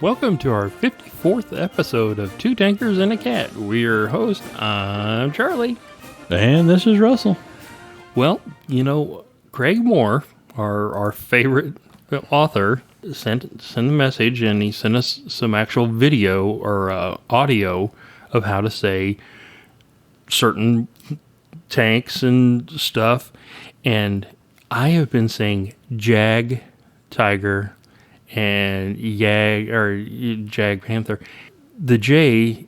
Welcome to our 54th episode of Two Tankers and a Cat. We're your host. I'm Charlie. And this is Russell. Well, Craig Moore, our favorite author, sent a message, and he sent us some actual video or audio of how to say certain tanks and stuff. And I have been saying Jag, Tiger, and Jag Panther. The J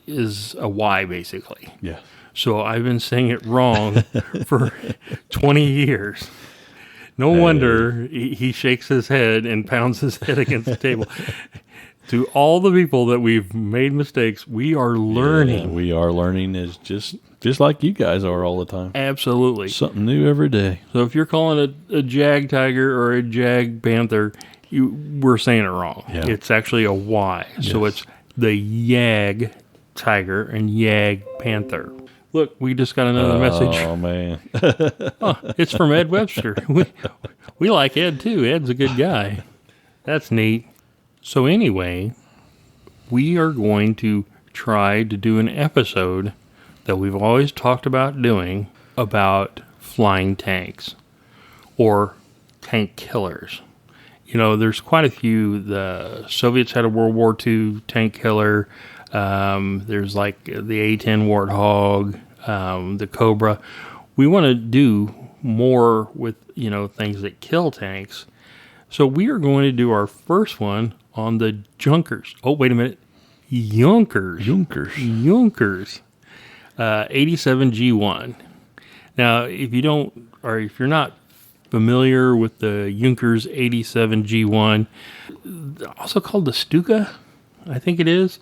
is a Y, basically. Yeah. So I've been saying it wrong for 20 years. No wonder he shakes his head and pounds his head against the table. To all the people that we've made mistakes, we are learning. Yeah, we are learning is just like you guys are all the time. Absolutely. Something new every day. So if you're calling it a Jag Tiger or a Jag Panther, we're saying it wrong. Yeah. It's actually a Y. Yes. So it's the Jag Tiger and Jag Panther. Look, we just got another message. Oh, man. It's from Ed Webster. We like Ed, too. Ed's a good guy. That's neat. So anyway, we are going to try to do an episode that we've always talked about doing about flying tanks or tank killers. There's quite a few. The Soviets had a World War II tank killer. There's like the A-10 Warthog, the Cobra. We want to do more with, things that kill tanks. So we are going to do our first one on the Junkers. Oh, wait a minute. Junkers. 87 G-1. Now, if you're not familiar with the Junkers 87 G-1, also called the Stuka, I think it is,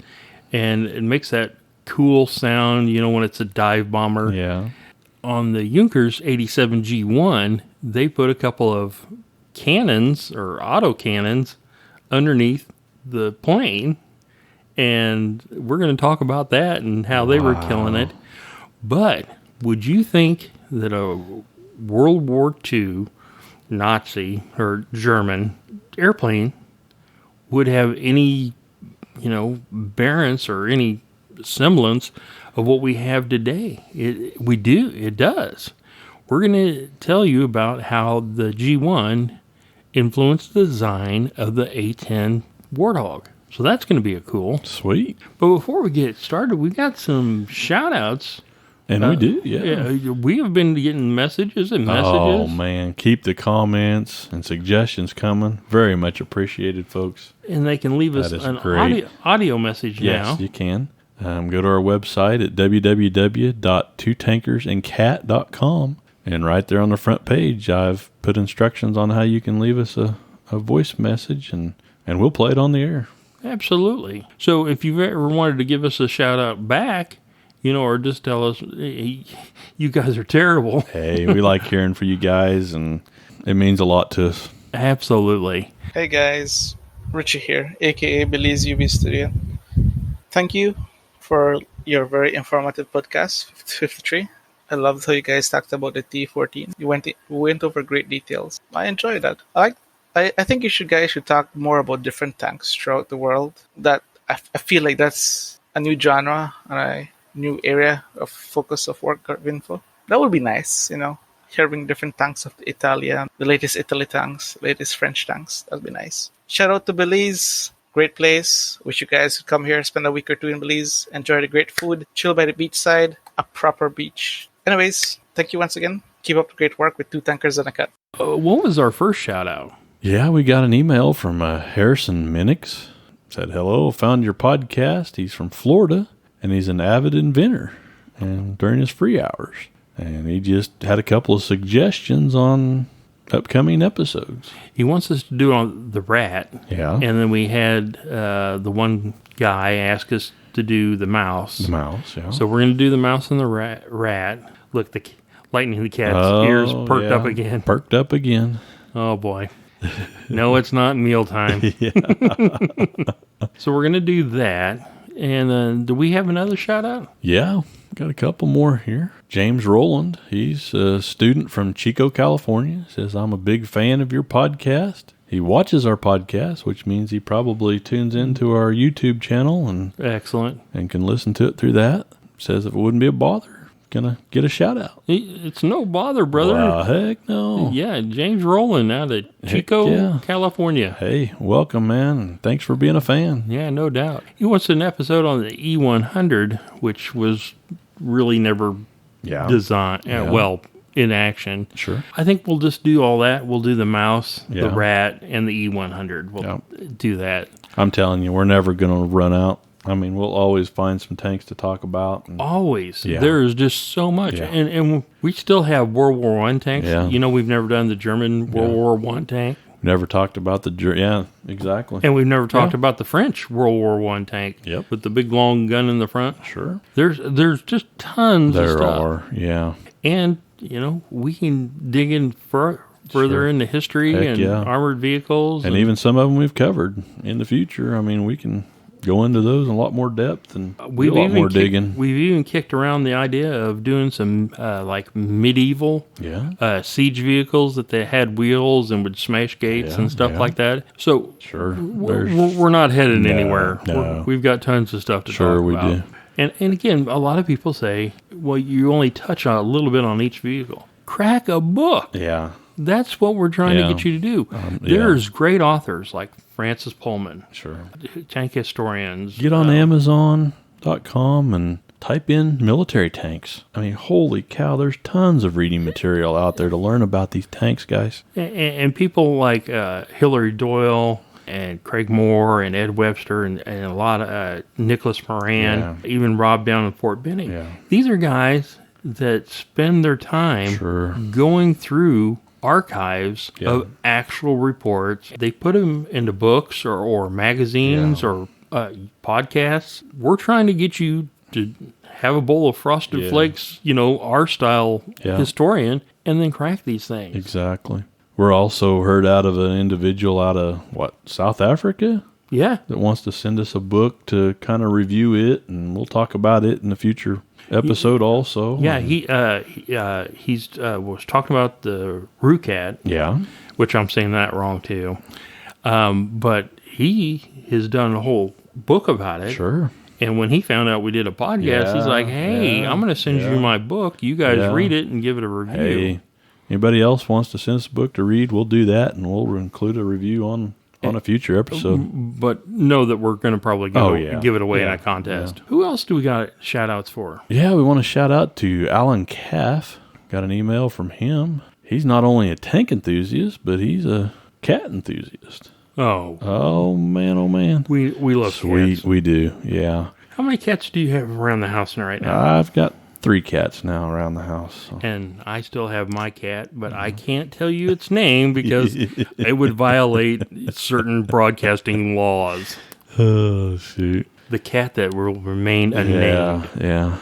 and it makes that cool sound, when it's a dive bomber. Yeah. On the Junkers 87 G-1, they put a couple of cannons or auto cannons underneath the plane, and we're going to talk about that and how they were killing it. But would you think that a World War II Nazi or German airplane would have any, bearance or any semblance of what we have today? It does. We're going to tell you about how the G1 influenced the design of the A-10 Warthog. So that's going to be cool. Sweet. But before we get started, we've got some shout-outs. And we do, yeah. We have been getting messages and messages. Oh, man. Keep the comments and suggestions coming. Very much appreciated, folks. And they can leave us an audio message now. Yes, you can. Go to our website at www.twotankersandcat.com. And right there on the front page, I've put instructions on how you can leave us a voice message, and we'll play it on the air. Absolutely. So if you've ever wanted to give us a shout-out back, or just tell us, hey, you guys are terrible. Hey, we like hearing from you guys, and it means a lot to us. Absolutely. Hey guys, Richie here, aka Belize UV Studio. Thank you for your very informative podcast, 53. I loved how you guys talked about the T-14. You went over great details. I enjoyed that. I think you guys should talk more about different tanks throughout the world. That I feel like that's a new genre and a new area of focus of work or info. That would be nice, hearing different tanks of the Italian, the latest Italy tanks, latest French tanks. That'd be nice. Shout out to Belize. Great place. Wish you guys could come here, spend a week or two in Belize, enjoy the great food, chill by the beachside, a proper beach. Anyways, thank you once again. Keep up the great work with Two Tankers and a Cat. What was our first shout out? Yeah, we got an email from Harrison Minnix. Said, hello, found your podcast. He's from Florida, and he's an avid inventor and during his free hours. And he just had a couple of suggestions on upcoming episodes. He wants us to do it on the rat. Yeah. And then we had the one guy ask us to do the mouse. The mouse, yeah. So we're going to do the mouse and the rat. Look, the lightning the cat's ears perked up again. Perked up again. Oh, boy. No, it's not mealtime. Yeah. So we're going to do that. And do we have another shout out? Yeah, got a couple more here. James Rowland, he's a student from Chico, California. Says, I'm a big fan of your podcast. he watches our podcast, which means he probably tunes into our YouTube channel and Excellent. and can listen to it through that. Says if it wouldn't be a bother, gonna get a shout out. It's no bother, brother. Wow, heck no. Yeah, James Rowland out of Chico, yeah. California. Hey, welcome, man. And thanks for being a fan. Yeah, no doubt. He wants an episode on the E100, which was really never Yeah. designed, Yeah. well, in action. Sure. I think we'll just do all that. We'll do the mouse, the Yeah. rat, and the E100. We'll do that. I'm telling you, we're never going to run out. I mean, we'll always find some tanks to talk about. And Always. Yeah. There is just so much. Yeah. And we still have World War I tanks. Yeah. You know, we've never done the German World War I tank. never talked about yeah, exactly. And we've never talked about the French World War I tank. Yep. With the big long gun in the front. Sure. There's just tons of There stuff. are, yeah. And, you know, we can dig in further Sure. into history Heck and yeah. armored vehicles. And even some of them we've covered in the future. I mean, we can go into those in a lot more depth and do a lot more digging. We've even kicked around the idea of doing some like medieval siege vehicles that they had wheels and would smash gates Yeah, and stuff yeah. like that. So Sure. we're not headed anywhere. no. We've got tons of stuff to Sure, talk we about. do. And again, a lot of people say, well, you only touch on a little bit on each vehicle. Crack a book. Yeah. That's what we're trying Yeah. to get you to do. yeah. There's great authors like Francis Pullman, Sure. tank historians. Get on Amazon.com and type in military tanks. I mean, holy cow, there's tons of reading material out there to learn about these tanks, guys. And people like Hillary Doyle and Craig Moore and Ed Webster and a lot of Nicholas Moran, Yeah. even Rob down in Fort Benning. Yeah. These are guys that spend their time Sure. going through archives Yeah. of actual reports. They put them into books or magazines or podcasts. We're trying to get you to have a bowl of Frosted Yeah. Flakes, you know, our style historian, and then crack these things. Exactly. We're also heard out of an individual out of, South Africa? Yeah. That wants to send us a book to kind of review it, and we'll talk about it in a future episode also. Yeah, And- he's was talking about the RUCAT, Yeah. which I'm saying that wrong too. But he has done a whole book about it. Sure. And when he found out we did a podcast, he's Yeah, like, "Hey, yeah, I'm going to send you my book. You guys Yeah. read it and give it a review." Hey, anybody else wants to send us a book to read, we'll do that, and we'll include a review on a future episode. But know that we're going to probably give it away in Yeah, a contest. Who else do we got shout outs for? Yeah, we want to shout out to Alan Caff. Got an email from him. He's not only a tank enthusiast, but he's a cat enthusiast. Oh, Oh, man, oh, man. we love Sweet, cats. we do, yeah. How many cats do you have around the house right now? I've got 3 cats now around the house. So. And I still have my cat, but I can't tell you its name because it would violate certain broadcasting laws. Oh, shoot. The cat that will remain unnamed. Yeah.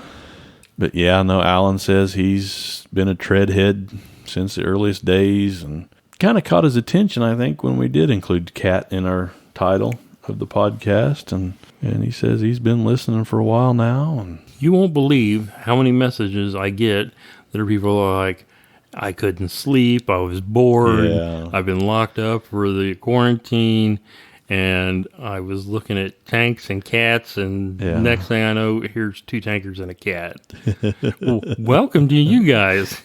But yeah, no, Alan says he's been a treadhead since the earliest days and kind of caught his attention, I think, when we did include cat in our title of the podcast. And he says he's been listening for a while now. And You won't believe how many messages I get that are people like, I couldn't sleep, I was bored, Yeah. I've been locked up for the quarantine, and I was looking at tanks and cats, and next thing I know, here's 2 tankers and a cat. Well, welcome to you guys.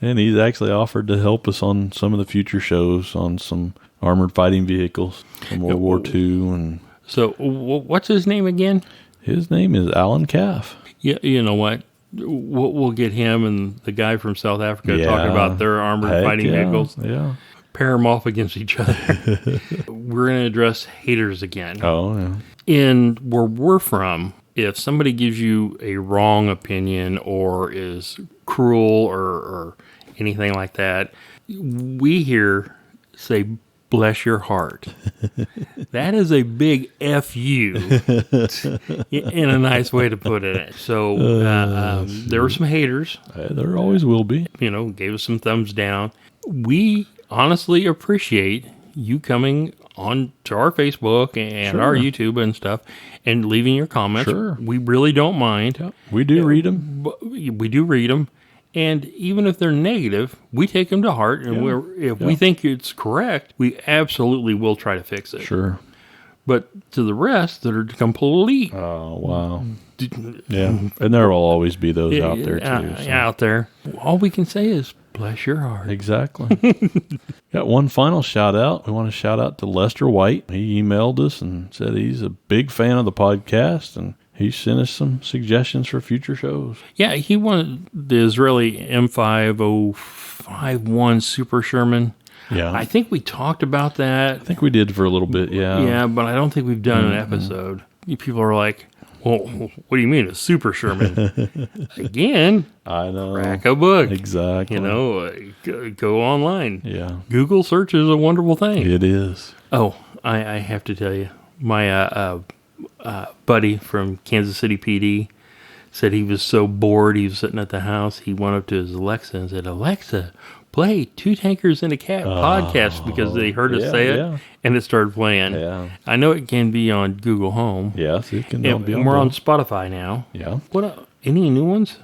and he's actually offered to help us on some of the future shows on some armored fighting vehicles from World War II. And So, what's his name again? his name is Alan Caff. Yeah, you know what? We'll get him and the guy from South Africa talking about their armored fighting vehicles. Yeah. Pair them off against each other. We're going to address haters again. Oh, yeah. In where we're from, if somebody gives you a wrong opinion or is cruel or anything like that, we here say, bless your heart. That is a big F you in a nice way to put it. So there were some haters, There always will be. gave us some thumbs down. We honestly appreciate you coming on to our Facebook and our YouTube and stuff and leaving your comments. Sure. We really don't mind. We do read them. We do read them. And even if they're negative, we take them to heart. And if we think it's correct, we absolutely will try to fix it. Sure. But to the rest that are complete. Oh, wow. Yeah. And there will always be those out there, too. So. Out there. All we can say is, bless your heart. Exactly. Got one final shout out. We want to shout out to Lester White. He emailed us and said he's a big fan of the podcast, and he sent us some suggestions for future shows. Yeah, he wanted the Israeli M5051 Super Sherman. Yeah. I think we talked about that. I think we did for a little bit, yeah. Yeah, but I don't think we've done an episode. People are like, well, what do you mean a Super Sherman? Again, I know. crack a book. Exactly. Go online. Yeah. Google search is a wonderful thing. It is. Oh, I have to tell you, my buddy from Kansas City PD said he was so bored. He was sitting at the house. He went up to his Alexa and said, Alexa, play Two Tankers and a Cat podcast, because they heard us say it, and it started playing. Yeah. I know it can be on Google Home. Yes, it can And be on we're on both. Spotify now. Yeah. Any new ones?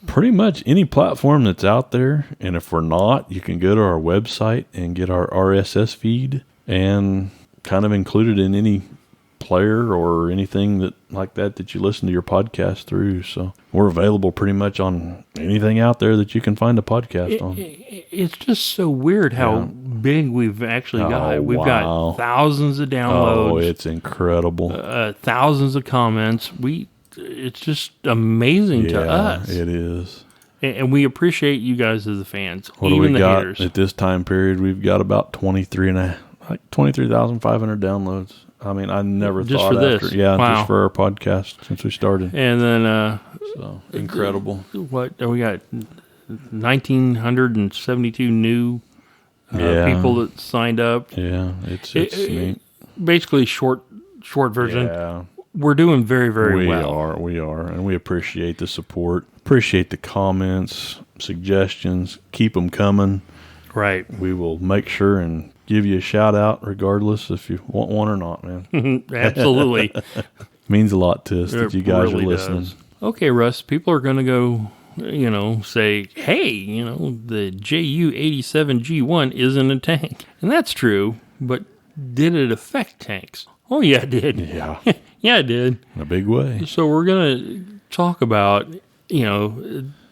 Pretty much any platform that's out there. And if we're not, you can go to our website and get our RSS feed and kind of include it in any player or anything that like that you listen to your podcast through. So we're available pretty much on anything out there that you can find a podcast on. It's just so weird how big we've actually got. We've got thousands of downloads. Oh, it's incredible. Thousands of comments. It's just amazing to us. It is. And we appreciate you guys as the fans. What even do we the got haters. at this time period? We've got about 23,500 downloads. I mean, I never Just thought for this? after. Yeah, Wow. just for our podcast since we started. And then So incredible. what we got? 1,972 new people that signed up. Yeah, it's neat. Basically, short version. Yeah, We're doing very, very well. We are, and we appreciate the support. Appreciate the comments, suggestions. Keep them coming. Right. We will make sure and give you a shout out, regardless if you want one or not, man. Absolutely. Means a lot to us that you guys really are listening. does. Okay, Russ, people are going to go, say, hey, the JU87 G-1 isn't a tank. And that's true, but did it affect tanks? Oh, yeah, it did. Yeah. Yeah, it did. In a big way. So we're going to talk about,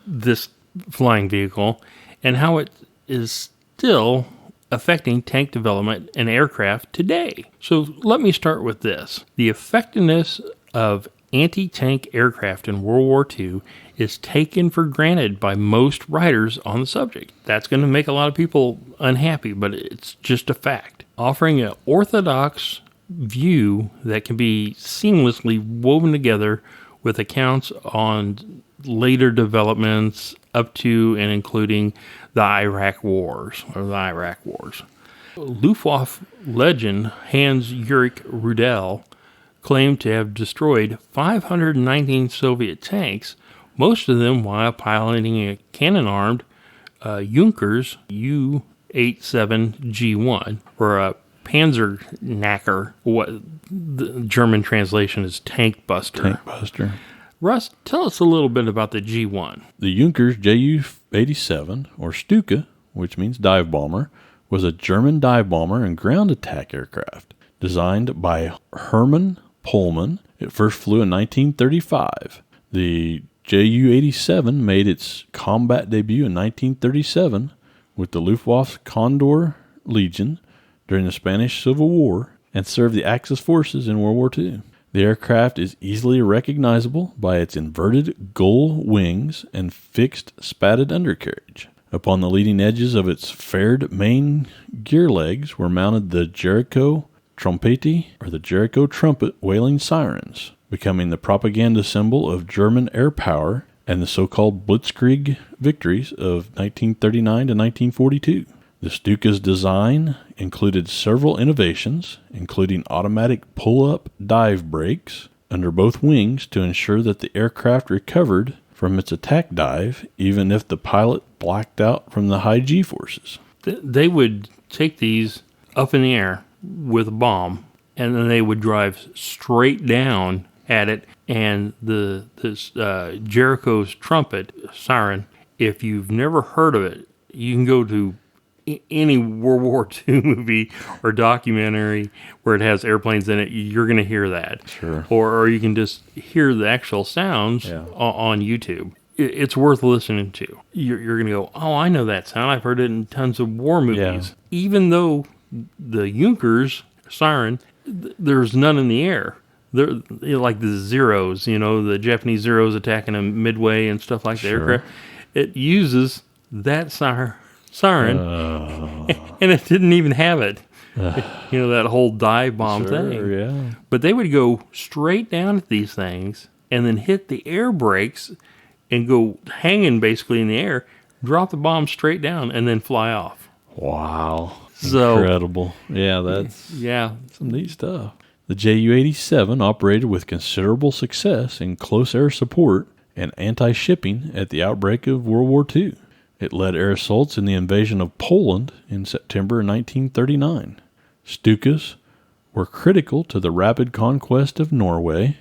this flying vehicle and how it is still affecting tank development and aircraft today. So let me start with this. The effectiveness of anti-tank aircraft in World War II is taken for granted by most writers on the subject. That's going to make a lot of people unhappy, but it's just a fact. Offering an orthodox view that can be seamlessly woven together with accounts on later developments up to and including the Iraq Wars. Luftwaffe legend Hans-Ulrich Rudel claimed to have destroyed 519 Soviet tanks, most of them while piloting a cannon-armed Junkers JU87 G-1, or a Panzerknacker. What the German translation is tank buster. Tank buster. Russ, tell us a little bit about the G-1. The Junkers JU87, or Stuka, which means dive bomber, was a German dive bomber and ground attack aircraft. Designed by Hermann Pohlmann, it first flew in 1935. The JU87 made its combat debut in 1937 with the Luftwaffe's Condor Legion during the Spanish Civil War and served the Axis forces in World War II. The aircraft is easily recognizable by its inverted gull wings and fixed spatted undercarriage. Upon the leading edges of its faired main gear legs were mounted the Jericho Trompete, or the Jericho Trumpet wailing sirens, becoming the propaganda symbol of German air power and the so-called Blitzkrieg victories of 1939 to 1942. The Stuka's design included several innovations, including automatic pull-up dive brakes under both wings to ensure that the aircraft recovered from its attack dive, even if the pilot blacked out from the high G-forces. They would take these up in the air with a bomb, and then they would drive straight down at it, and this Jericho's trumpet siren, if you've never heard of it, you can go to any World War II movie or documentary where it has airplanes in it. You're going to hear that. Sure. Or you can just hear the actual sounds on YouTube. It's worth listening to. You're going to go, oh, I know that sound. I've heard it in tons of war movies. Yeah. Even though the Junkers siren, there's none in the air. They're like the Zeros, the Japanese Zeros attacking them midway and stuff like that. Aircraft. It uses that siren, and it didn't even have it. That whole dive bomb thing. Yeah. But they would go straight down at these things and then hit the air brakes and go hanging basically in the air, drop the bomb straight down, and then fly off. Wow. So, incredible. Yeah, that's some neat stuff. The JU87 operated with considerable success in close air support and anti-shipping at the outbreak of World War II. It led air assaults in the invasion of Poland in September 1939. Stukas were critical to the rapid conquest of Norway,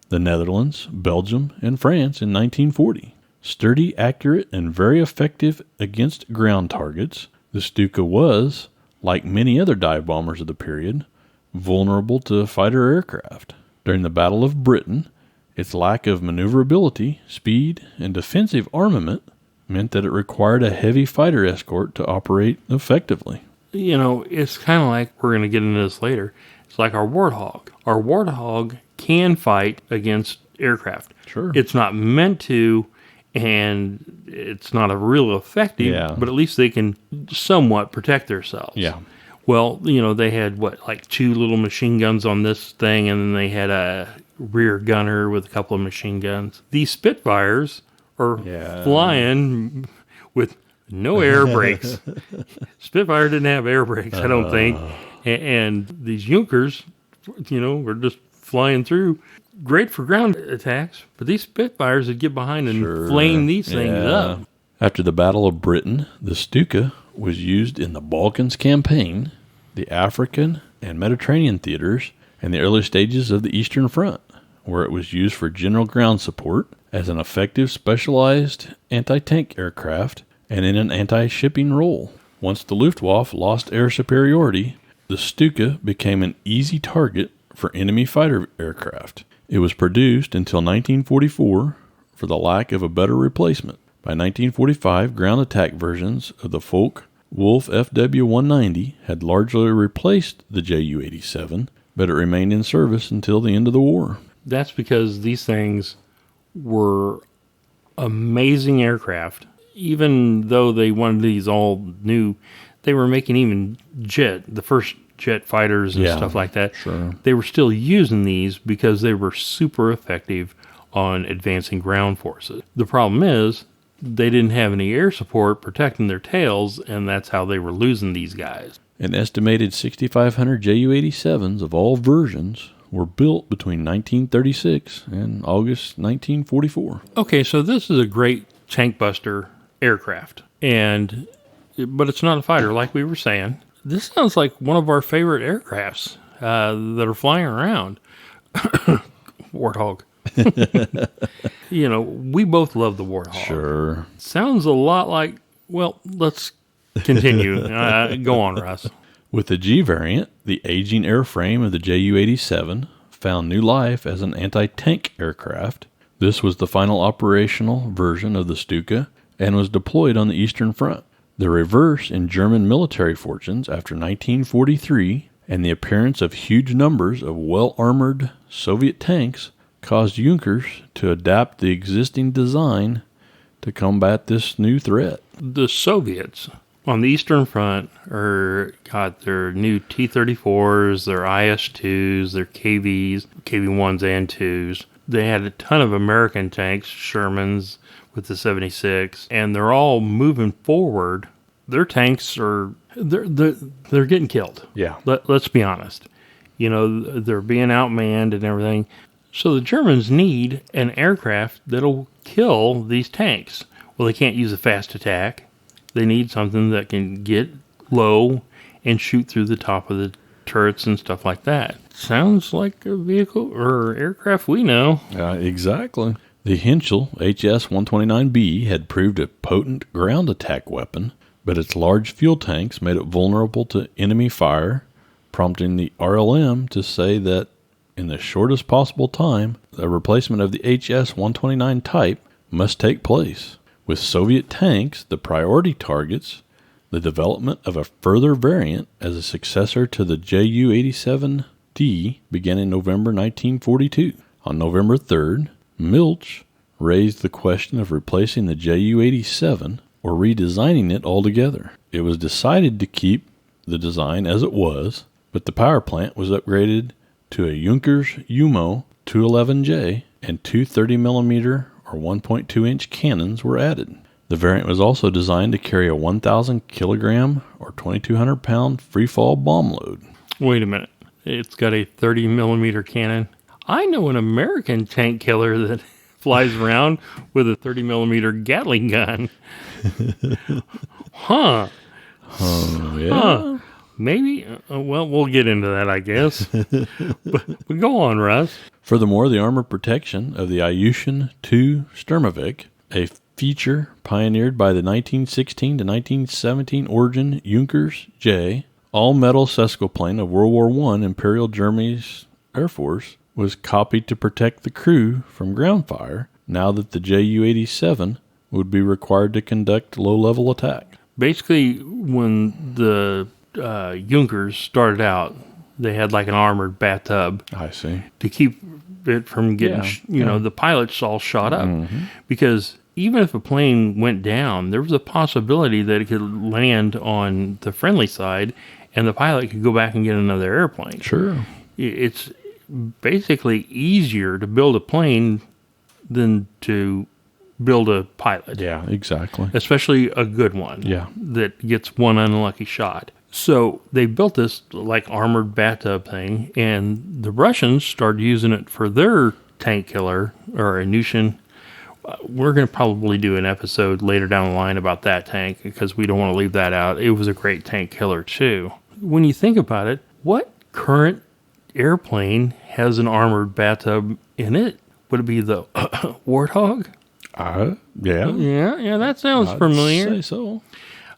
the Netherlands, Belgium, and France in 1940. Sturdy, accurate, and very effective against ground targets, the Stuka was, like many other dive bombers of the period, vulnerable to fighter aircraft. During the Battle of Britain, its lack of maneuverability, speed, and defensive armament meant that it required a heavy fighter escort to operate effectively. It's kind of like, we're going to get into this later, it's like our Warthog. Our Warthog can fight against aircraft. Sure. It's not meant to, and it's not a real effective, but at least they can somewhat protect themselves. Yeah. Well, they had, like 2 little machine guns on this thing, and then they had a rear gunner with a couple of machine guns. These Spitfires are flying with no air brakes. Spitfire didn't have air brakes, I don't think. And these Junkers, were just flying through. Great for ground attacks, but these Spitfires would get behind and flame these things up. After the Battle of Britain, the Stuka was used in the Balkans campaign, the African and Mediterranean theaters, and the early stages of the Eastern Front, where it was used for general ground support as an effective specialized anti-tank aircraft and in an anti-shipping role. Once the Luftwaffe lost air superiority, the Stuka became an easy target for enemy fighter aircraft. It was produced until 1944 for the lack of a better replacement. By 1945, ground attack versions of the Focke-Wulf FW-190 had largely replaced the JU-87, but it remained in service until the end of the war. That's because these things were amazing aircraft. Even though they wanted these all new, they were making even the first jet fighters and stuff like that. Sure. They were still using these because they were super effective on advancing ground forces. The problem is they didn't have any air support protecting their tails, and that's how they were losing these guys. An estimated 6,500 JU-87s of all versions were built between 1936 and August 1944. Okay, so this is a great tank buster aircraft, but it's not a fighter like we were saying. This sounds like one of our favorite aircrafts that are flying around. Warthog. We both love the Warthog. Sure. Sounds a lot like, let's continue. Go on, Russ. With the G variant, the aging airframe of the JU-87 found new life as an anti-tank aircraft. This was the final operational version of the Stuka and was deployed on the Eastern Front. The reverse in German military fortunes after 1943 and the appearance of huge numbers of well-armored Soviet tanks caused Junkers to adapt the existing design to combat this new threat. The Soviets on the Eastern Front got their new T-34s, their IS-2s, their KVs, KV-1s and 2s. They had a ton of American tanks, Shermans with the 76, and they're all moving forward. Their tanks they're getting killed. Yeah. Let's be honest. They're being outmanned and everything. So the Germans need an aircraft that'll kill these tanks. Well, they can't use a fast attack. They need something that can get low and shoot through the top of the turrets and stuff like that. Sounds like a vehicle or aircraft we know. Exactly. The Henschel HS-129B had proved a potent ground attack weapon, but its large fuel tanks made it vulnerable to enemy fire, prompting the RLM to say that in the shortest possible time, the replacement of the HS-129 type must take place. With Soviet tanks the priority targets, the development of a further variant as a successor to the JU87D began in November 1942. On November 3rd, Milch raised the question of replacing the Ju-87 or redesigning it altogether. It was decided to keep the design as it was, but the power plant was upgraded to a Junkers UMO 211J, and two 30mm or 1.2-inch cannons were added. The variant was also designed to carry a 1,000 kilogram or 2,200 pound freefall bomb load. Wait a minute. It's got a 30mm cannon. I know an American tank killer that flies around with a 30mm Gatling gun. Huh. Oh, yeah. Huh. Maybe, well, we'll get into that, I guess. but go on, Russ. Furthermore, the armor protection of the Ilyushin II Sturmovik, a feature pioneered by the 1916 to 1917 origin Junkers J, all-metal Sesquoplane of World War I Imperial Germany's Air Force, was copied to protect the crew from ground fire now that the Ju-87 would be required to conduct low-level attack. Basically, when the Junkers started out, they had like an armored bathtub. I see. To keep it from getting, the pilots all shot up. Mm-hmm. Because even if a plane went down, there was a possibility that it could land on the friendly side and the pilot could go back and get another airplane. Sure. It's basically easier to build a plane than to build a pilot. Yeah, exactly. Especially a good one. Yeah. That gets one unlucky shot. So they built this like armored bathtub thing, and the Russians started using it for their tank killer, or Ilyushin. We're going to probably do an episode later down the line about that tank because we don't want to leave that out. It was a great tank killer too. When you think about it, what current airplane has an armored bathtub in it? Would it be the Warthog? Yeah. Yeah, that sounds familiar. I'd say so.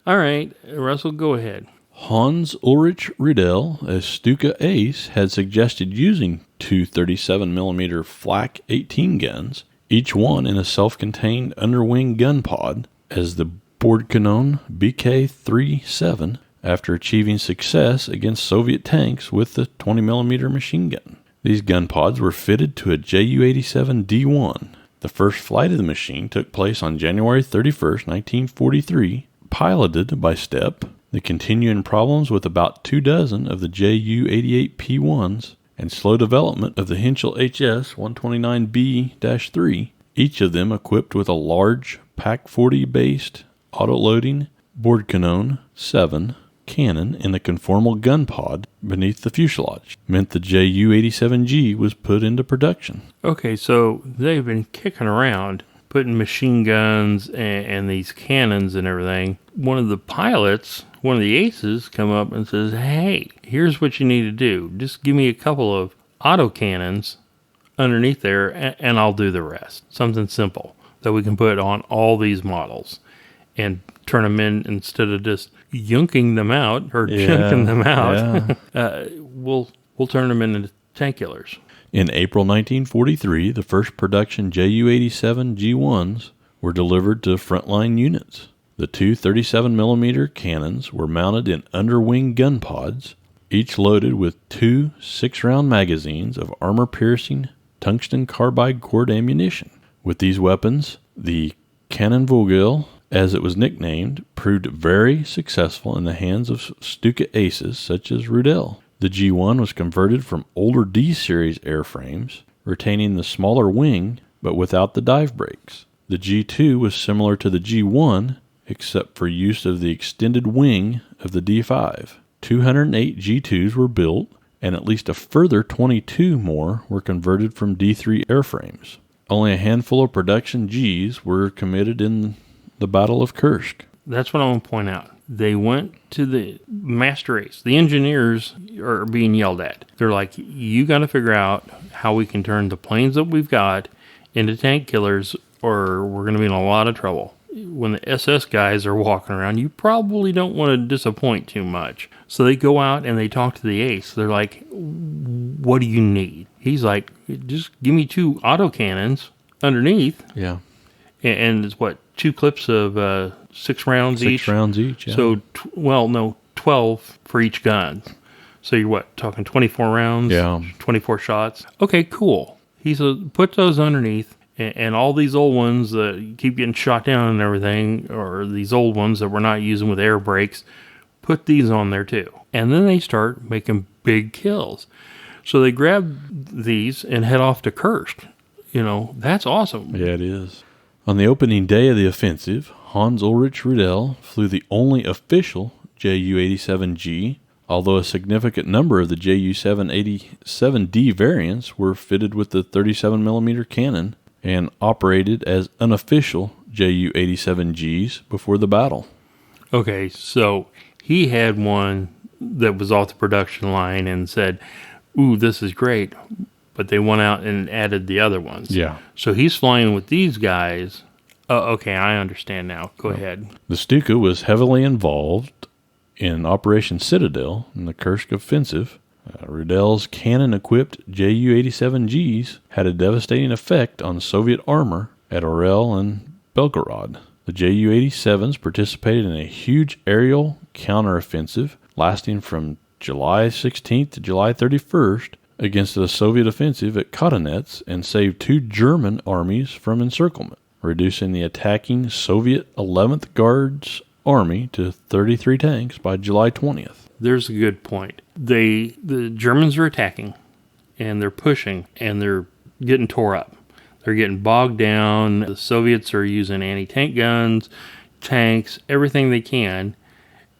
All right, Russell, go ahead. Hans Ulrich Riedel, a Stuka ace, had suggested using two 37mm Flak 18 guns, each one in a self-contained underwing gun pod, as the Bordkanon BK-37, after achieving success against Soviet tanks with the 20mm machine gun. These gun pods were fitted to a Ju-87 D-1. The first flight of the machine took place on January 31st, 1943, piloted by Stepp. The continuing problems with about 24 of the Ju-88 P-1s and slow development of the Henschel HS-129B-3, each of them equipped with a large PaK-40-based auto-loading Bordkanon 7 cannon in the conformal gun pod beneath the fuselage, meant the Ju-87G was put into production. Okay, so they've been kicking around, putting machine guns and these cannons and everything. One of the pilots, one of the aces, come up and says, hey, here's what you need to do. Just give me a couple of auto cannons underneath there and I'll do the rest. Something simple that we can put on all these models and turn them in instead of just yunking them out or chunking them out. Yeah. We'll turn them into tank killers. In April 1943, the first production Ju-87 G-1s were delivered to frontline units. The two 37mm cannons were mounted in underwing gun pods, each loaded with two 6-round magazines of armor-piercing tungsten carbide cord ammunition. With these weapons, the Kanonvogel, as it was nicknamed, proved very successful in the hands of Stuka aces such as Rudel. The G-1 was converted from older D-series airframes, retaining the smaller wing but without the dive brakes. The G-2 was similar to the G-1 except for use of the extended wing of the D-5. 208 G-2s were built, and at least a further 22 more were converted from D-3 airframes. Only a handful of production Gs were committed in the Battle of Kursk. That's what I want to point out. They went to the master ace. The engineers are being yelled at. They're like, you got to figure out how we can turn the planes that we've got into tank killers or we're going to be in a lot of trouble. When the SS guys are walking around, you probably don't want to disappoint too much. So they go out and they talk to the ace. They're like, what do you need? He's like, just give me 2 autocannons underneath. Yeah. And it's what, 2 clips of 6 rounds each? 6 rounds each, yeah. So, 12 for each gun. So you're what, talking 24 rounds? Yeah. 24 shots? Okay, cool. He said, put those underneath. And all these old ones that keep getting shot down and everything, or these old ones that we're not using with air brakes, put these on there too. And then they start making big kills. So they grab these and head off to Kursk. That's awesome. Yeah, it is. On the opening day of the offensive, Hans Ulrich Rudel flew the only official JU87G, although a significant number of the JU87D variants were fitted with the 37mm cannon and operated as unofficial JU87Gs before the battle. Okay, so he had one that was off the production line and said, ooh, this is great, but they went out and added the other ones. Yeah. So he's flying with these guys. Okay, I understand now. Go ahead. The Stuka was heavily involved in Operation Citadel in the Kursk offensive. Rudel's cannon-equipped Ju-87Gs had a devastating effect on Soviet armor at Orel and Belgorod. The Ju-87s participated in a huge aerial counteroffensive lasting from July 16th to July 31st against the Soviet offensive at Kottanets and saved 2 German armies from encirclement, reducing the attacking Soviet 11th Guards Army to 33 tanks by July 20th. There's a good point. The Germans are attacking, and they're pushing, and they're getting tore up. They're getting bogged down. The Soviets are using anti-tank guns, tanks, everything they can,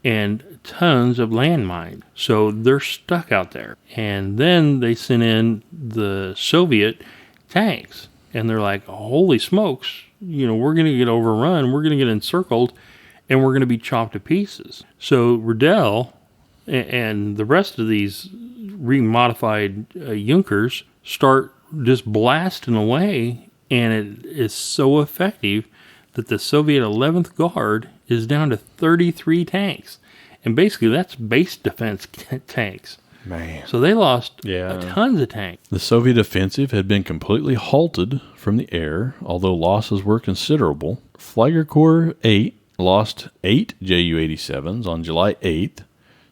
and tons of landmines. So they're stuck out there. And then they send in the Soviet tanks, and they're like, holy smokes, we're going to get overrun, we're going to get encircled, and we're going to be chopped to pieces. So Rudel and the rest of these remodified Junkers start just blasting away, and it is so effective that the Soviet 11th Guard is down to 33 tanks. And basically, that's base defense tanks. Man. So they lost tons of tanks. The Soviet offensive had been completely halted from the air, although losses were considerable. Flieger Corps 8 lost 8 Ju-87s on July 8th,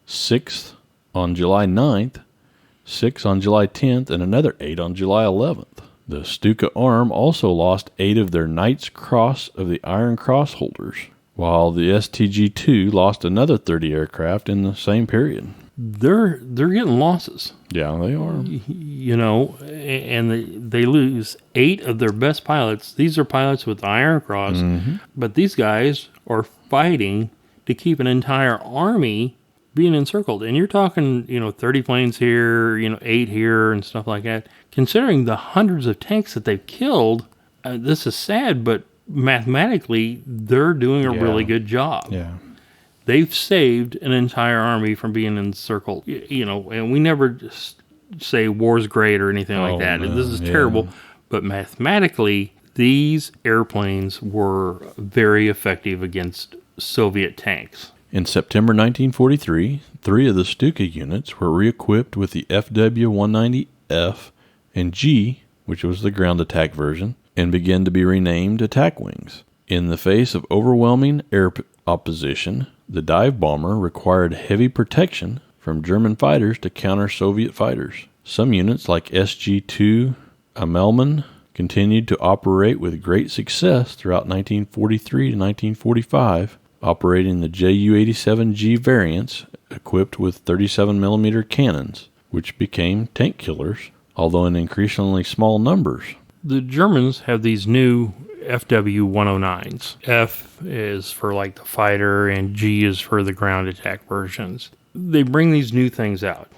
6 on July 9th, 6 on July 10th, and another 8 on July 11th. The Stuka Arm also lost 8 of their Knight's Cross of the Iron Cross holders, while the STG-2 lost another 30 aircraft in the same period. They're getting losses. Yeah, they are. And they lose 8 of their best pilots. These are pilots with the Iron Cross, but these guys are fighting to keep an entire army being encircled. And you're talking, 30 planes here, 8 here and stuff like that. Considering the hundreds of tanks that they've killed, this is sad, but mathematically, they're doing a really good job. Yeah. They've saved an entire army from being encircled, and we never just say war's great or anything like that. No, this is terrible. But mathematically, these airplanes were very effective against Soviet tanks. In September 1943, 3 of the Stuka units were re-equipped with the FW-190F and G, which was the ground attack version, and began to be renamed attack wings. In the face of overwhelming air opposition, the dive bomber required heavy protection from German fighters to counter Soviet fighters. Some units, like SG-2 Amelman, continued to operate with great success throughout 1943 to 1945, operating the Ju-87G variants equipped with 37mm cannons, which became tank killers, although in increasingly small numbers. The Germans have these new FW-109s. F is for like the fighter and G is for the ground attack versions. They bring these new things out,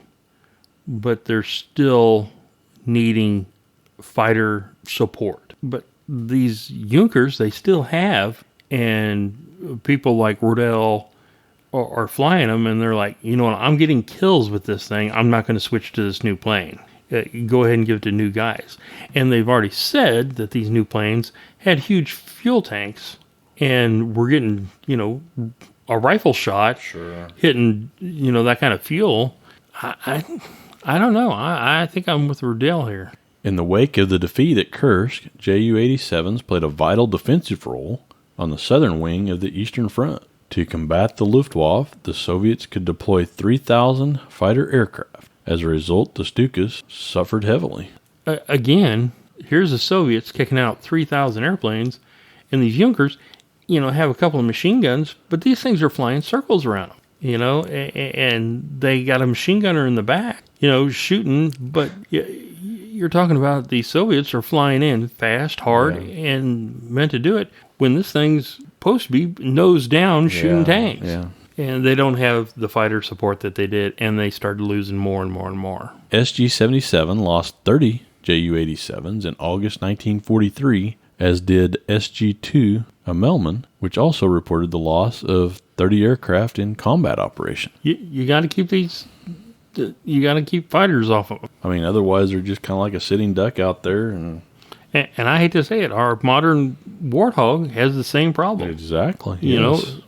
but they're still needing fighter support. But these Junkers, they still have, and people like Rudel are flying them, and they're like, I'm getting kills with this thing. I'm not going to switch to this new plane. go ahead and give it to new guys. And they've already said that these new planes had huge fuel tanks, and we're getting, a rifle shot hitting, that kind of fuel. I don't know. I think I'm with Riddell here. In the wake of the defeat at Kursk, JU87s played a vital defensive role on the southern wing of the Eastern Front. To combat the Luftwaffe, the Soviets could deploy 3,000 fighter aircraft. As a result, the Stukas suffered heavily. Again, here's the Soviets kicking out 3,000 airplanes, and these Junkers, have a couple of machine guns, but these things are flying circles around them, and they got a machine gunner in the back, shooting, but you're talking about the Soviets are flying in fast, hard, and meant to do it when this thing's supposed to be nose down shooting tanks. Yeah. And they don't have the fighter support that they did, and they started losing more and more and more. SG-77 lost 30 JU-87s in August 1943, as did SG-2 Amelman, which also reported the loss of 30 aircraft in combat operation. You got to keep these... You got to keep fighters off of them. I mean, otherwise they're just kind of like a sitting duck out there. And I hate to say it, our modern Warthog has the same problem. Exactly.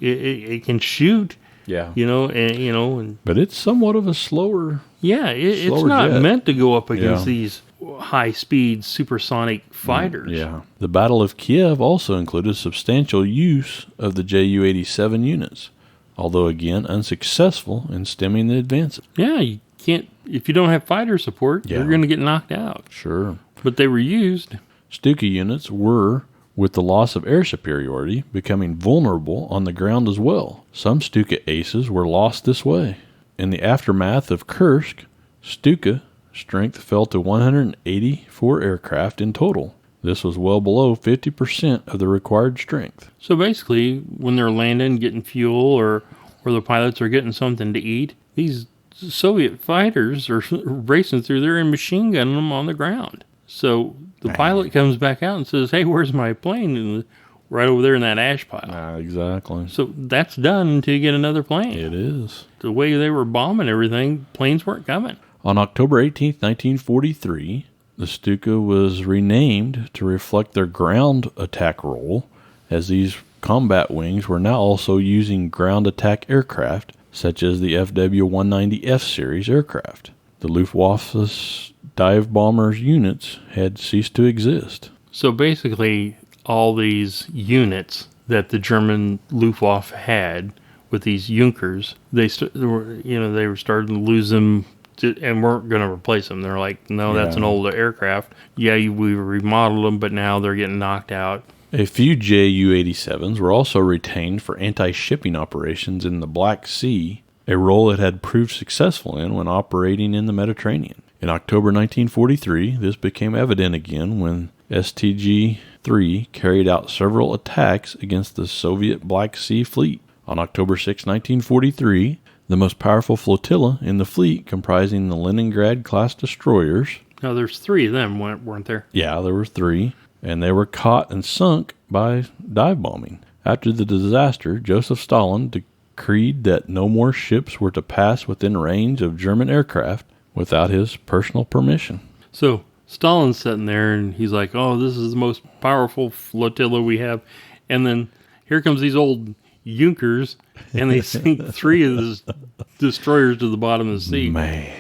It can shoot. Yeah. But it's somewhat of a slower. Yeah, it's not jet. Meant to go up against these high-speed supersonic fighters. Yeah. The Battle of Kiev also included substantial use of the JU-87 units, although again unsuccessful in stemming the advances. Yeah, you can't. If you don't have fighter support, you're going to get knocked out. Sure. But they were used. Stuka units were, with the loss of air superiority, becoming vulnerable on the ground as well. Some Stuka aces were lost this way. In the aftermath of Kursk, Stuka strength fell to 184 aircraft in total. This was well below 50% of the required strength. So basically, when they're landing, getting fuel, or the pilots are getting something to eat, these Soviet fighters are racing through there and machine gunning them on the ground. So the pilot comes back out and says, "Hey, where's my plane?" And right over there in that ash pile. Exactly. So that's done until you get another plane. It is. The way they were bombing everything, planes weren't coming. On October 18th, 1943, the Stuka was renamed to reflect their ground attack role, as these combat wings were now also using ground attack aircraft, such as the FW-190F series aircraft. The Luftwaffe's dive bombers units had ceased to exist. So basically, all these units that the German Luftwaffe had with these Junkers, they were starting to lose them and weren't going to replace them. They're like, no, that's an older aircraft. Yeah, we remodeled them, but now they're getting knocked out. A few JU-87s were also retained for anti-shipping operations in the Black Sea, a role it had proved successful in when operating in the Mediterranean. In October 1943, this became evident again when STG-3 carried out several attacks against the Soviet Black Sea Fleet. On October 6, 1943, the most powerful flotilla in the fleet, comprising the Leningrad-class destroyers. Now, there's 3 of them, weren't there? Yeah, there were 3, and they were caught and sunk by dive bombing. After the disaster, Joseph Stalin decreed that no more ships were to pass within range of German aircraft without his personal permission. So Stalin's sitting there, and he's like, oh, this is the most powerful flotilla we have. And then here comes these old Junkers, and they sink 3 of the destroyers to the bottom of the sea. Man.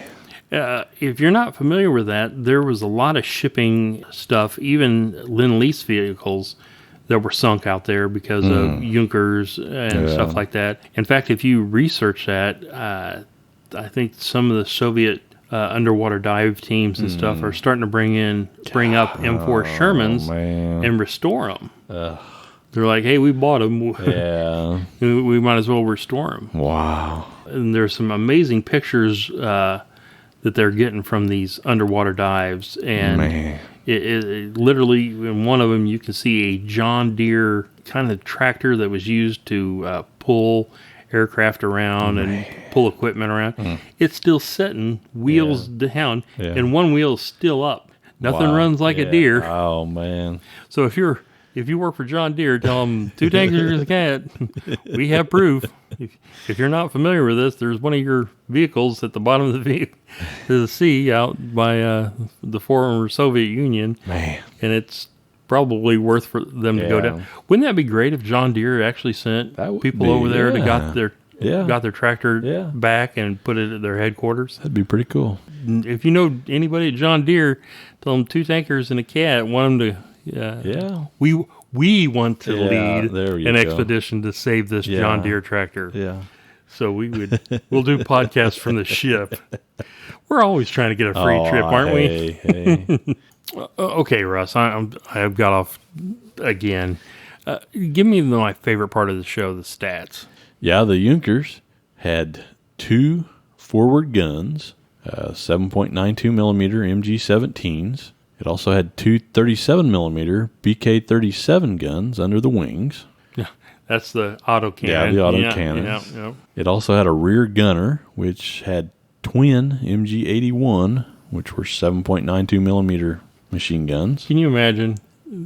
If you're not familiar with that, there was a lot of shipping stuff, even Lend-Lease vehicles that were sunk out there because of Junkers and stuff like that. In fact, if you research that, I think some of the Soviet underwater dive teams and stuff are starting to bring up M4 Shermans and restore them. They're like, hey, we bought them. Yeah. We might as well restore them. Wow. And there's some amazing pictures that they're getting from these underwater dives. And it literally, in one of them, you can see a John Deere kind of tractor that was used to pull aircraft around and pull equipment around. It's still sitting, wheels down, and one wheel is still up. Nothing runs like a deer. Oh, man. So if you're if you work for John Deere, tell them 2 tankers is a cat. We have proof. If you're not familiar with this, there's one of your vehicles at the bottom of the sea out by the former Soviet Union. Man. And it's probably worth for them to go down. Wouldn't that be great if John Deere actually sent people over there to got their tractor back and put it at their headquarters? That'd be pretty cool. If you know anybody at John Deere, tell them 2 tankers and a cat. Want them to. We want to lead an expedition to save this John Deere tractor. Yeah. So we'll do podcasts from the ship. We're always trying to get a free trip, aren't we? Hey. Okay, Russ, I've got off again. Give me my favorite part of the show, the stats. Yeah, the Junkers had 2 forward guns, 7.92 millimeter MG17s. It also had 2 37 millimeter BK-37 guns under the wings. Yeah, that's the autocannon. Yeah, the autocannons. Yeah. It also had a rear gunner, which had twin MG81, which were 7.92 millimeter machine guns. Can you imagine?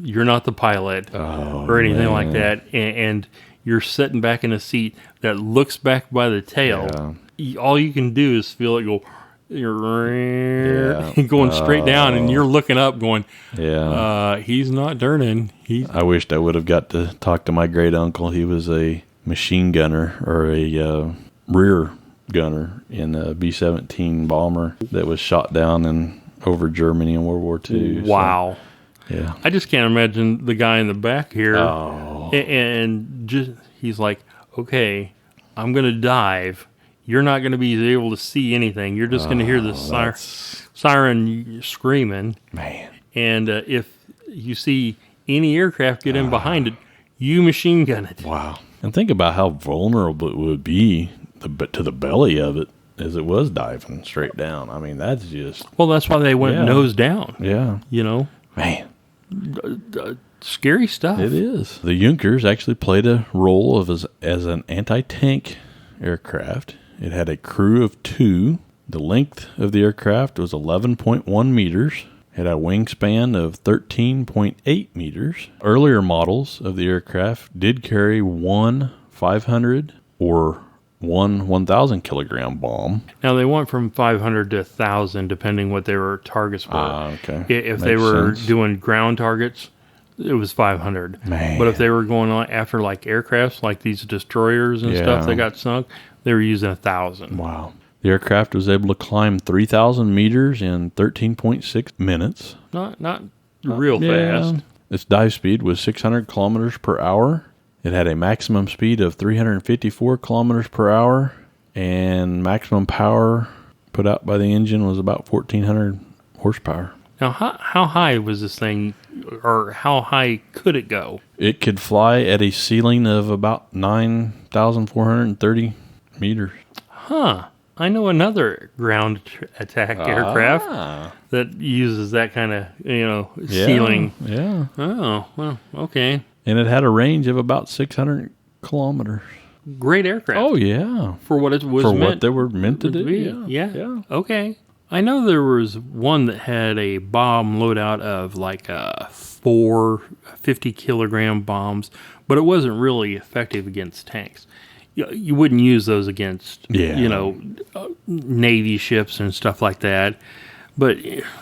You're not the pilot or anything like that, and you're sitting back in a seat that looks back by the tail. Yeah. All you can do is feel it go. You're going straight down, and you're looking up, going, he's not turning. I wished I would have got to talk to my great uncle. He was a machine gunner or a rear gunner in a B-17 bomber that was shot down over Germany in World War II. Wow. So, yeah. I just can't imagine the guy in the back here. And just he's like, okay, I'm going to dive. You're not going to be able to see anything. You're just going to hear the siren screaming. Man. And if you see any aircraft get in behind it, you machine gun it. Wow. And think about how vulnerable it would be to the belly of it as it was diving straight down. I mean, that's just... Well, that's why they went nose down. Yeah. You know? Man. Scary stuff. It is. The Junkers actually played a role as an anti-tank aircraft. It had a crew of 2. The length of the aircraft was 11.1 meters. It had a wingspan of 13.8 meters. Earlier models of the aircraft did carry one 500 or one 1,000 kilogram bomb. Now, they went from 500 to 1,000, depending what their targets were. Okay. If they were doing ground targets, it was 500. Man. But if they were going on after like aircrafts, like these destroyers and stuff that got sunk, they were using 1,000. Wow. The aircraft was able to climb 3,000 meters in 13.6 minutes. Not real fast. Its dive speed was 600 kilometers per hour. It had a maximum speed of 354 kilometers per hour, and maximum power put out by the engine was about 1,400 horsepower. Now, how high was this thing, or how high could it go? It could fly at a ceiling of about 9,430 meters. Huh. I know another ground attack aircraft that uses that kind of, ceiling. Yeah. Oh, well, okay. And it had a range of about 600 kilometers. Great aircraft. Oh, yeah. For what it was what they were meant to do. Yeah. Okay. I know there was one that had a bomb loadout of like 4 50-kilogram bombs, but it wasn't really effective against tanks. You wouldn't use those against, Navy ships and stuff like that. But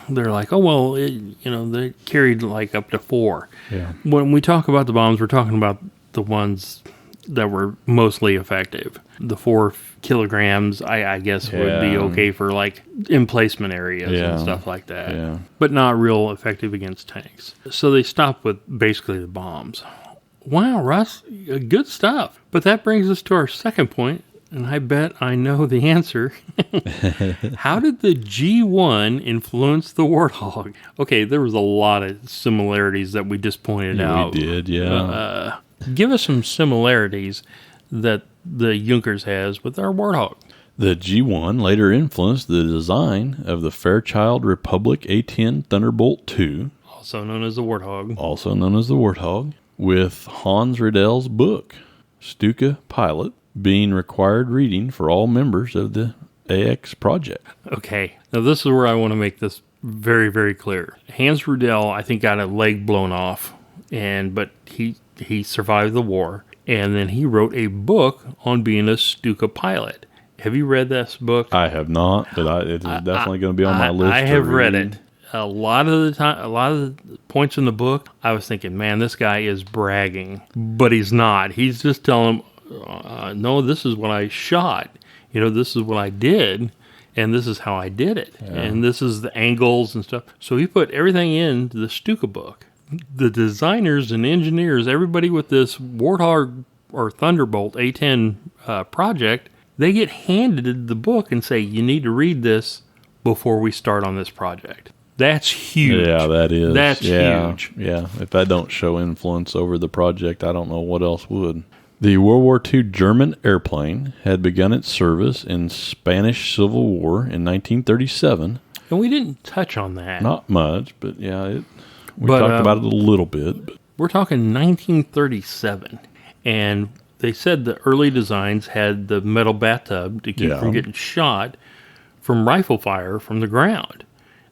they're like, they carried like up to 4. Yeah. When we talk about the bombs, we're talking about the ones that were mostly effective. The 4 kilograms, I guess, would be okay for like emplacement areas and stuff like that, but not real effective against tanks. So they stopped with basically the bombs. Wow, Russ, good stuff. But that brings us to our second point, and I bet I know the answer. How did the G-1 influence the Warthog? Okay, there was a lot of similarities that we just pointed out. We did, yeah. Give us some similarities that the Junkers has with our Warthog. The G-1 later influenced the design of the Fairchild Republic A-10 Thunderbolt II. Also known as the Warthog. With Hans Riedl's book, Stuka Pilot, being required reading for all members of the AX project. Okay, now this is where I want to make this very, very clear. Hans Riedl, I think, got a leg blown off but he survived the war, and then he wrote a book on being a Stuka pilot. Have you read this book? I have not, but it's definitely going to be on my list. I have read it. A lot of the points in the book, I was thinking, man, this guy is bragging, but he's not. He's just telling him, no, this is what I shot. This is what I did, and this is how I did it, and this is the angles and stuff. So he put everything into the Stuka book. The designers and engineers, everybody with this Warthog or Thunderbolt A-10 project, they get handed the book and say, you need to read this before we start on this project. That's huge. Yeah, that is. That's huge. Yeah, if that don't show influence over the project, I don't know what else would. The World War II German airplane had begun its service in Spanish Civil War in 1937. And we didn't touch on that. Not much, but yeah, we talked about it a little bit. But. We're talking 1937. And they said the early designs had the metal bathtub to keep from getting shot from rifle fire from the ground.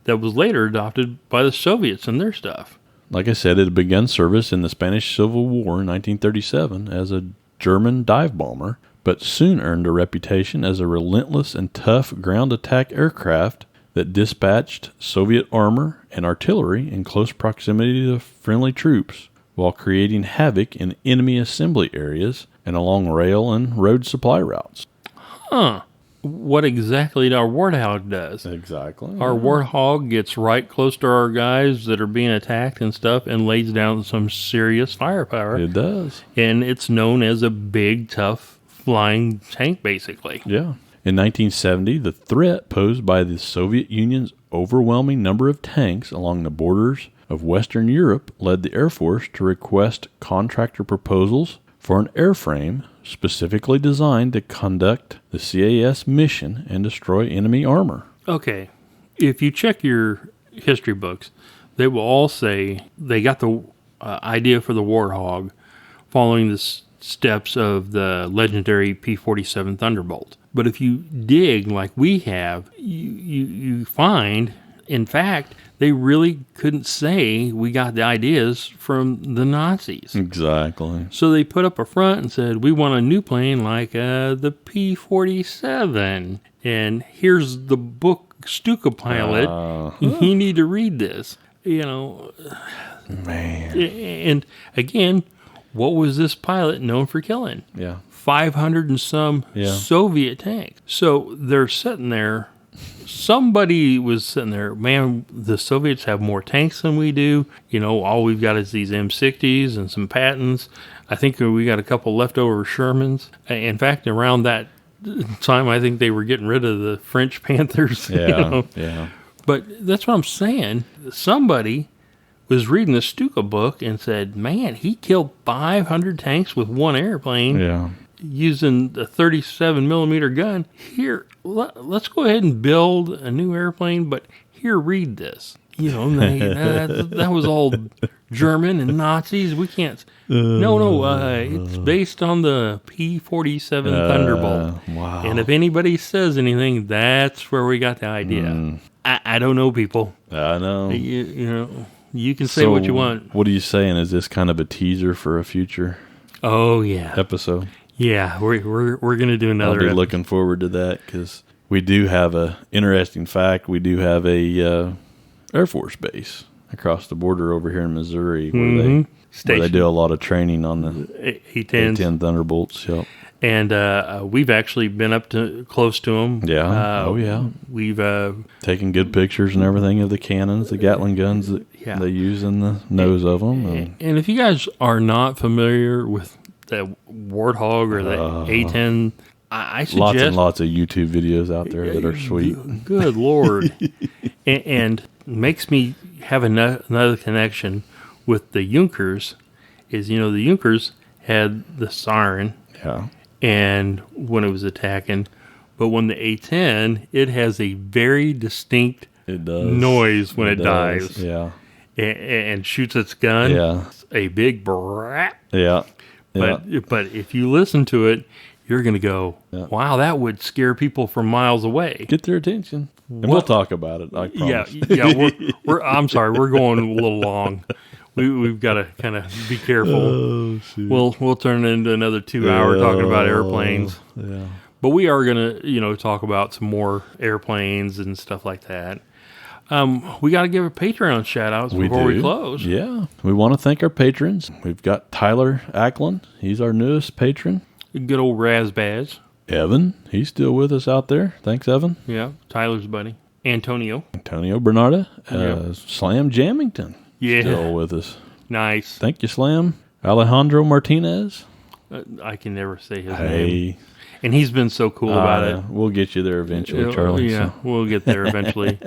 That was later adopted by the Soviets and their stuff. Like I said, it had begun service in the Spanish Civil War in 1937 as a German dive bomber, but soon earned a reputation as a relentless and tough ground attack aircraft that dispatched Soviet armor and artillery in close proximity to friendly troops, while creating havoc in enemy assembly areas and along rail and road supply routes. Huh. What exactly our Warthog does. Exactly. Our Warthog gets right close to our guys that are being attacked and stuff and lays down some serious firepower. It does. And it's known as a big, tough, flying tank, basically. Yeah. In 1970, the threat posed by the Soviet Union's overwhelming number of tanks along the borders of Western Europe led the Air Force to request contractor proposals for an airframe specifically designed to conduct the CAS mission and destroy enemy armor. Okay. If you check your history books, they will all say they got the idea for the Warthog following the steps of the legendary P-47 Thunderbolt. But if you dig like we have, you find, in fact, they really couldn't say we got the ideas from the Nazis. Exactly. So they put up a front and said, we want a new plane like the P-47. And here's the book, Stuka Pilot. You need to read this. Man. And again, what was this pilot known for killing? Yeah. 500 and some Soviet tanks. So they're sitting there. Somebody was sitting there, man, the Soviets have more tanks than we do. All we've got is these M60s and some Pattons. I think we got a couple leftover Shermans. In fact, around that time, I think they were getting rid of the French Panthers. Yeah, yeah. But that's what I'm saying. Somebody was reading the Stuka book and said, man, he killed 500 tanks with one airplane. Yeah. Using a 37 millimeter gun. Here, let's go ahead and build a new airplane, but here, read this. That was all German and Nazis. We can't. It's based on the P-47 Thunderbolt. Wow. And if anybody says anything, that's where we got the idea. I don't know, people. I know. You can say what you want. What are you saying? Is this kind of a teaser for a future episode? Yeah, we're going to do another. I'll be looking forward to that because we do have a interesting fact. We do have a Air Force base across the border over here in Missouri where they do a lot of training on the A-10 Thunderbolts. Yep. And we've actually been up to close to them. Yeah. We've taken good pictures and everything of the cannons, the Gatling guns that they use in the nose of them. And if you guys are not familiar with the Warthog or the A-10, I suggest lots and lots of YouTube videos out there that are sweet. Good Lord. and makes me have another connection with the Junkers is, the Junkers had the siren and when it was attacking, but when the A-10, it has a very distinct noise when it dives. Yeah. And shoots its gun. Yeah. A big brat. Yeah. But if you listen to it, you're going to go, wow, that would scare people from miles away. Get their attention. And we'll talk about it, I promise. Yeah. I'm sorry, we're going a little long. we've got to kind of be careful. Oh, shoot. We'll turn it into another 2 hour talking about airplanes. Yeah. But we are going to, talk about some more airplanes and stuff like that. We got to give a Patreon shout outs before we close. Yeah. We want to thank our patrons. We've got Tyler Ackland. He's our newest patron. Good old Razbaz. Evan. He's still with us out there. Thanks, Evan. Yeah. Tyler's buddy. Antonio Bernarda. Yep. Slam Jamington. Yeah. Still with us. Nice. Thank you, Slam. Alejandro Martinez. I can never say his Hey. name. And he's been so cool about it. We'll get you there eventually, Charlie. Yeah, we'll get there eventually.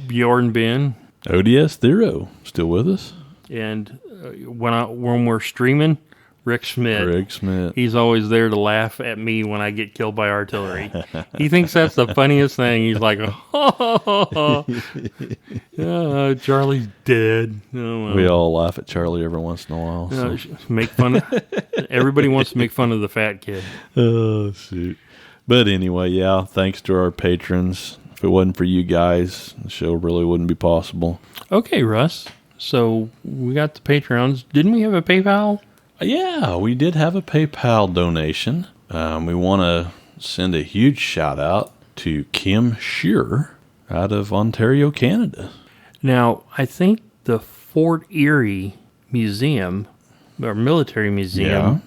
Bjorn Ben. ODS Thero, still with us. And when we're streaming, Rick Schmidt. Rick Schmidt. He's always there to laugh at me when I get killed by artillery. He thinks that's the funniest thing. He's like, Charlie's dead. Oh, well. We all laugh at Charlie every once in a while. So. Make fun of. Everybody wants to make fun of the fat kid. Oh, shoot. But anyway, yeah, thanks to our patrons. If it wasn't for you guys, the show really wouldn't be possible. Okay, Russ. So we got the Patreons. Didn't we have a PayPal? Yeah, we did have a PayPal donation. We want to send a huge shout out to Kim Shearer out of Ontario, Canada. Now, I think the Fort Erie Museum, or Military Museum,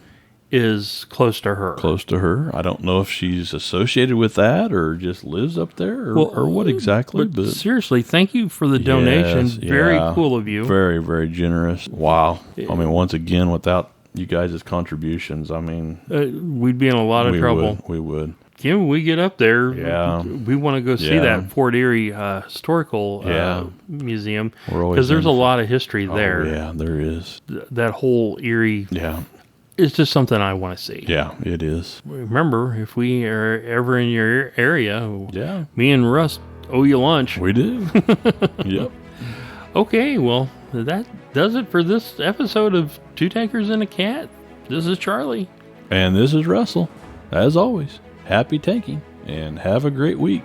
is close to her. Close to her. I don't know if she's associated with that or just lives up there or what exactly. But seriously, thank you for the donation. Yes, Very cool of you. Very, very generous. Wow. I mean, once again, without you guys' contributions, I mean... we'd be in a lot of trouble. We would. When we get up there, we want to go see that Fort Erie Historical Museum because there's a lot of history there. Yeah, there is. That whole Erie... Yeah. It's just something I want to see. Yeah, it is. Remember, if we are ever in your area, me and Russ owe you lunch. We do. Yep. Okay, well, that does it for this episode of Two Tankers and a Cat. This is Charlie. And this is Russell. As always, happy tanking and have a great week.